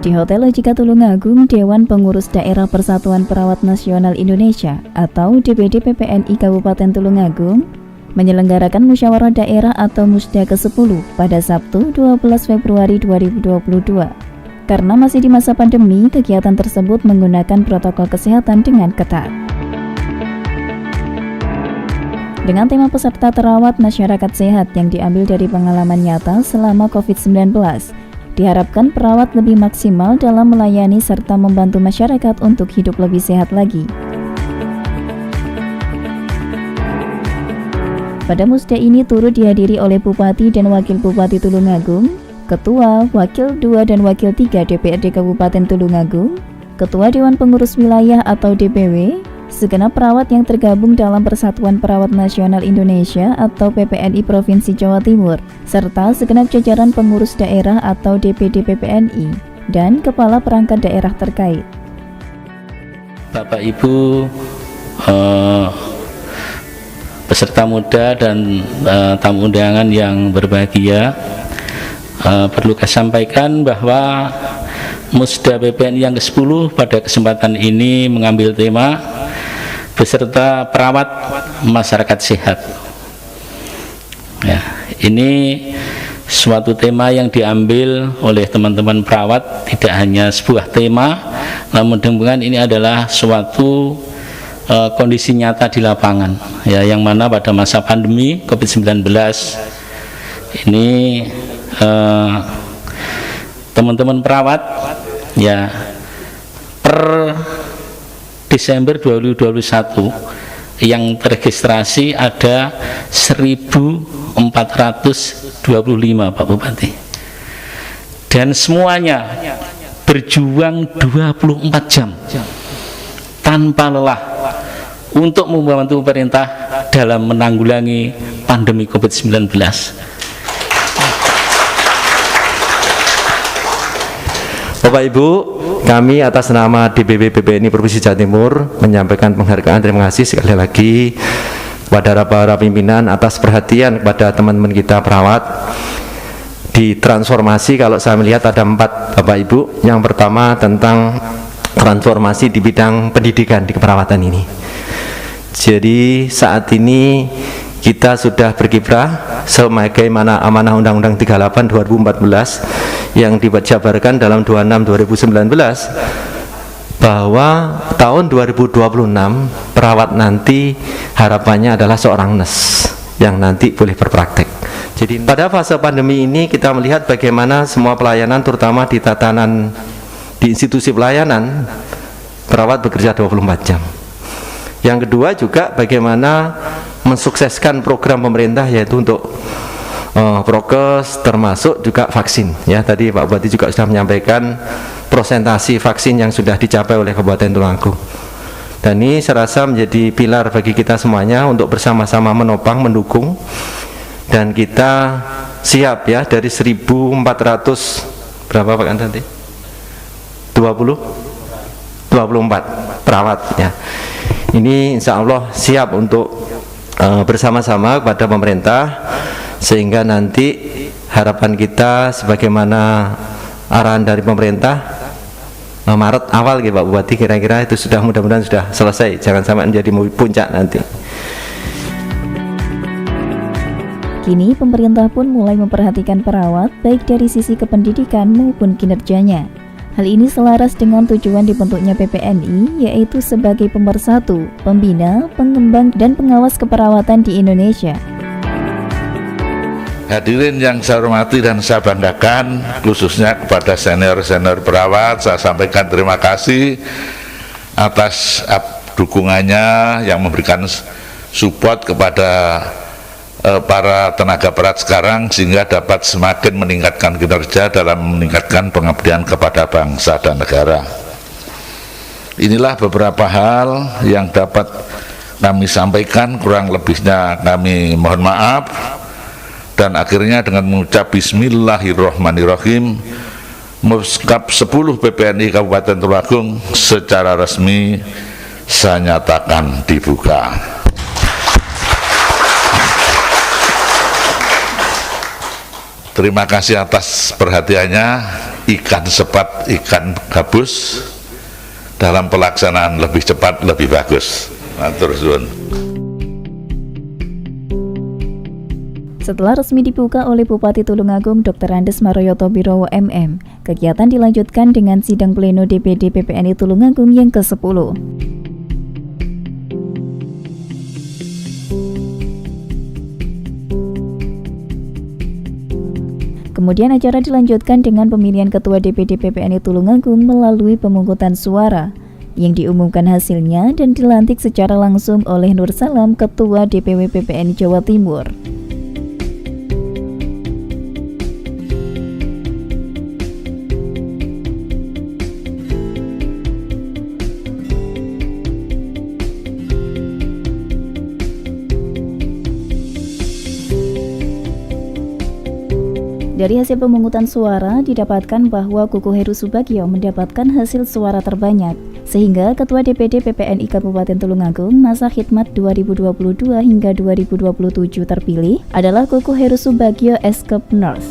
Di Hotel Logika Tulungagung, Dewan Pengurus Daerah Persatuan Perawat Nasional Indonesia atau DPD PPNI Kabupaten Tulungagung menyelenggarakan musyawarah daerah atau Musda ke-10 pada Sabtu 12 Februari 2022. Karena masih di masa pandemi, kegiatan tersebut menggunakan protokol kesehatan dengan ketat. Dengan tema peserta terawat masyarakat sehat yang diambil dari pengalaman nyata selama COVID-19, diharapkan perawat lebih maksimal dalam melayani serta membantu masyarakat untuk hidup lebih sehat lagi. Pada musda ini turut dihadiri oleh Bupati dan Wakil Bupati Tulungagung, Ketua, Wakil 2 dan Wakil 3 DPRD Kabupaten Tulungagung, Ketua Dewan Pengurus Wilayah atau DPW, segenap perawat yang tergabung dalam Persatuan Perawat Nasional Indonesia atau PPNI Provinsi Jawa Timur, serta segenap jajaran pengurus daerah atau DPD PPNI dan kepala perangkat daerah terkait. Bapak Ibu, peserta muda dan tamu undangan yang berbahagia, perlu saya sampaikan bahwa Musda PPNI yang ke-10 pada kesempatan ini mengambil tema beserta perawat masyarakat sehat. Ya, ini suatu tema yang diambil oleh teman-teman perawat, tidak hanya sebuah tema, namun dengan ini adalah suatu kondisi nyata di lapangan, ya, yang mana pada masa pandemi COVID-19 ini teman-teman perawat, ya, per Desember 2021 yang terregistrasi ada 1.425 Pak Bupati, dan semuanya berjuang 24 jam tanpa lelah untuk membantu pemerintah dalam menanggulangi pandemi COVID-19. Bapak Ibu, kami atas nama DPW PPNI Provinsi Jawa Timur menyampaikan penghargaan, terima kasih sekali lagi kepada para pimpinan atas perhatian kepada teman-teman kita perawat di transformasi. Kalau saya melihat ada 4 Bapak Ibu. Yang pertama tentang transformasi di bidang pendidikan di keperawatan ini. Jadi saat ini kita sudah berkiprah sebagaimana amanah Undang-Undang 38 2014 yang dijabarkan dalam 26 2019 bahwa tahun 2026 perawat nanti harapannya adalah seorang nurse yang nanti boleh berpraktek. Jadi pada fase pandemi ini kita melihat bagaimana semua pelayanan, terutama di tatanan di institusi pelayanan, perawat bekerja 24 jam. Yang kedua juga bagaimana mensukseskan program pemerintah, yaitu untuk prokes termasuk juga vaksin, ya. Tadi Pak Bupati juga sudah menyampaikan prosentasi vaksin yang sudah dicapai oleh Kabupaten Tulungagung, dan ini saya rasa menjadi pilar bagi kita semuanya untuk bersama-sama menopang, mendukung, dan kita siap, ya, dari 1.400 berapa Pak nanti? 24 perawat, ya. Ini insya Allah siap untuk bersama-sama kepada pemerintah, sehingga nanti harapan kita sebagaimana arahan dari pemerintah Maret awal, gitu Pak Bupati, kira-kira itu sudah, mudah-mudahan sudah selesai, jangan sampai menjadi puncak nanti. Kini pemerintah pun mulai memperhatikan perawat baik dari sisi kependidikan maupun kinerjanya. Hal ini selaras dengan tujuan dibentuknya PPNI, yaitu sebagai pemersatu, pembina, pengembang, dan pengawas keperawatan di Indonesia. Hadirin yang saya hormati dan saya banggakan, khususnya kepada senior-senior perawat, saya sampaikan terima kasih atas dukungannya yang memberikan support kepada para tenaga perawat sekarang, sehingga dapat semakin meningkatkan kinerja dalam meningkatkan pengabdian kepada bangsa dan negara. Inilah beberapa hal yang dapat kami sampaikan, kurang lebihnya kami mohon maaf, dan akhirnya dengan mengucap Bismillahirrahmanirrahim, Muskap 10 PPNI Kabupaten Tulungagung secara resmi saya nyatakan dibuka. Terima kasih atas perhatiannya, ikan sepat, ikan gabus, dalam pelaksanaan lebih cepat, lebih bagus. Matur suwun. Setelah resmi dibuka oleh Bupati Tulungagung Dr. Andes Maroyoto Birowo MM, kegiatan dilanjutkan dengan sidang pleno DPD PPNI Tulungagung yang ke-10. Kemudian acara dilanjutkan dengan pemilihan Ketua DPD PPNI Tulungagung melalui pemungutan suara yang diumumkan hasilnya dan dilantik secara langsung oleh Nur Salam, Ketua DPW PPNI Jawa Timur. Dari hasil pemungutan suara didapatkan bahwa Kuku Heru Subagio mendapatkan hasil suara terbanyak, sehingga Ketua DPD PPNI Kabupaten Tulungagung masa khidmat 2022 hingga 2027 terpilih adalah Kuku Heru Subagio Eskep North.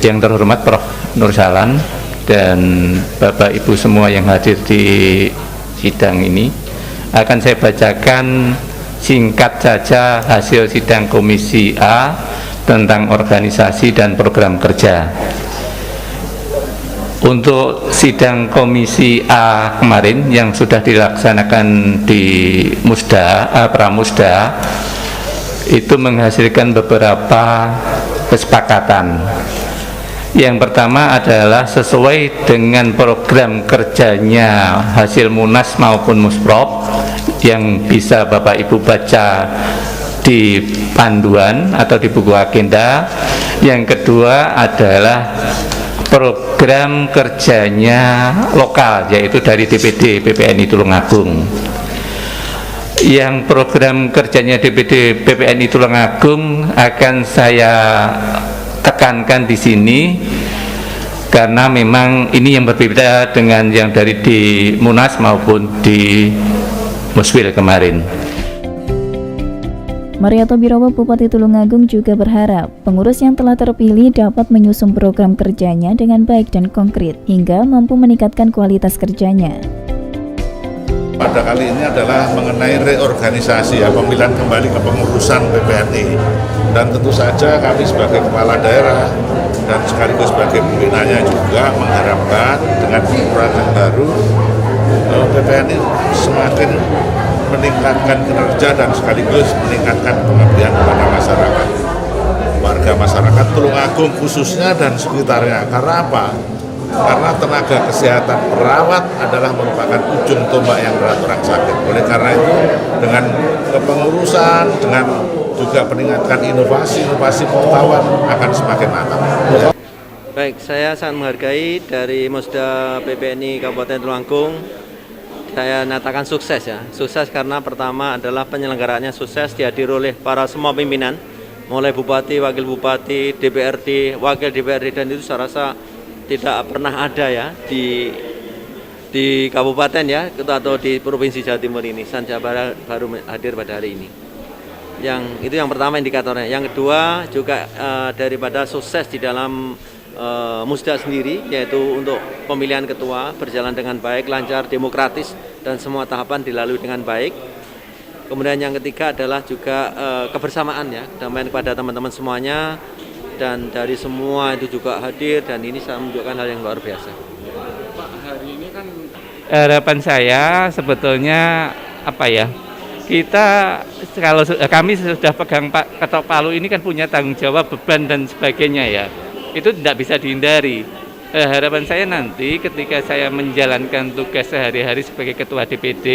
Yang terhormat Prof. Nur Salam dan Bapak Ibu semua yang hadir di sidang ini, akan saya bacakan singkat saja hasil sidang Komisi A tentang organisasi dan program kerja. Untuk sidang Komisi A kemarin yang sudah dilaksanakan di Pramusda, itu menghasilkan beberapa kesepakatan. Yang pertama adalah sesuai dengan program kerjanya hasil Munas maupun Musprop yang bisa Bapak Ibu baca di panduan atau di buku agenda. Yang kedua adalah program kerjanya lokal, yaitu dari DPD PPNI Tulungagung. Yang program kerjanya DPD PPNI Tulungagung akan saya tekankan di sini karena memang ini yang berbeda dengan yang dari di Munas maupun di Muswil kemarin. Maroyoto Birowo Bupati Tulungagung juga berharap pengurus yang telah terpilih dapat menyusun program kerjanya dengan baik dan konkret hingga mampu meningkatkan kualitas kerjanya. Pada kali ini adalah mengenai reorganisasi, pemilihan kembali ke pengurusan PPNI, dan tentu saja kami sebagai kepala daerah dan sekaligus sebagai pimpinannya juga mengharapkan dengan pengurusan baru PPNI semakin meningkatkan kinerja dan sekaligus meningkatkan pengabdian kepada masyarakat, warga masyarakat Tulungagung khususnya dan sekitarnya. Karena apa? Karena tenaga kesehatan perawat adalah merupakan ujung tombak yang berat orang sakit. Oleh karena itu, dengan kepengurusan, dengan juga peningkatan inovasi pengetahuan akan semakin mantap. Baik, saya sangat menghargai dari Musda PPNI Kabupaten Tulungagung. Saya nyatakan sukses ya. Sukses karena pertama adalah penyelenggaraannya sukses, dihadiri oleh para semua pimpinan, mulai Bupati, Wakil Bupati, DPRD, Wakil DPRD, dan itu saya rasa tidak pernah ada ya di kabupaten ya atau di provinsi Jawa Timur ini. Saya baru hadir pada hari ini. Itu yang pertama indikatornya. Yang kedua juga daripada sukses di dalam Musda sendiri, yaitu untuk pemilihan ketua berjalan dengan baik, lancar, demokratis, dan semua tahapan dilalui dengan baik. Kemudian yang ketiga adalah juga kebersamaan ya, damai kepada teman-teman semuanya. Dan dari semua itu juga hadir, dan ini saya menunjukkan hal yang luar biasa. Pak, hari ini kan harapan saya sebetulnya apa ya, kita kalau kami sudah pegang ketok palu ini kan punya tanggung jawab, beban dan sebagainya ya, itu tidak bisa dihindari. Harapan saya nanti ketika saya menjalankan tugas sehari-hari sebagai ketua DPD,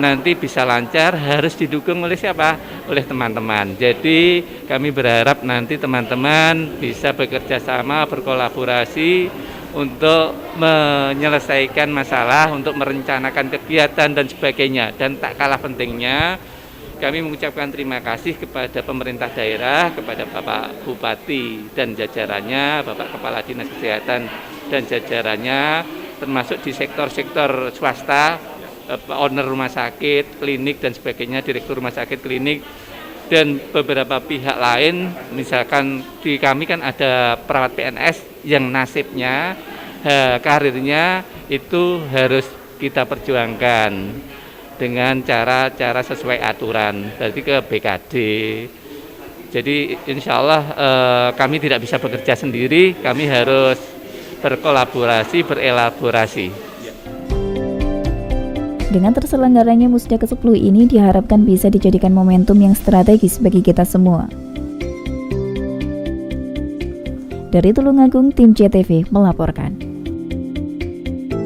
nanti bisa lancar, harus didukung oleh siapa? Oleh teman-teman. Jadi kami berharap nanti teman-teman bisa bekerja sama, berkolaborasi untuk menyelesaikan masalah, untuk merencanakan kegiatan dan sebagainya. Dan tak kalah pentingnya, Kami mengucapkan terima kasih kepada pemerintah daerah, kepada Bapak Bupati dan jajarannya, Bapak Kepala Dinas Kesehatan dan jajarannya, termasuk di sektor-sektor swasta, owner rumah sakit, klinik dan sebagainya, direktur rumah sakit, klinik, dan beberapa pihak lain. Misalkan di kami kan ada perawat PNS yang nasibnya, karirnya itu harus kita perjuangkan dengan cara-cara sesuai aturan, berarti ke BKD. Jadi insya Allah kami tidak bisa bekerja sendiri, kami harus berkolaborasi, berelaborasi. Dengan terselenggaranya Musda ke-10 ini diharapkan bisa dijadikan momentum yang strategis bagi kita semua. Dari Tulungagung, tim JTV melaporkan.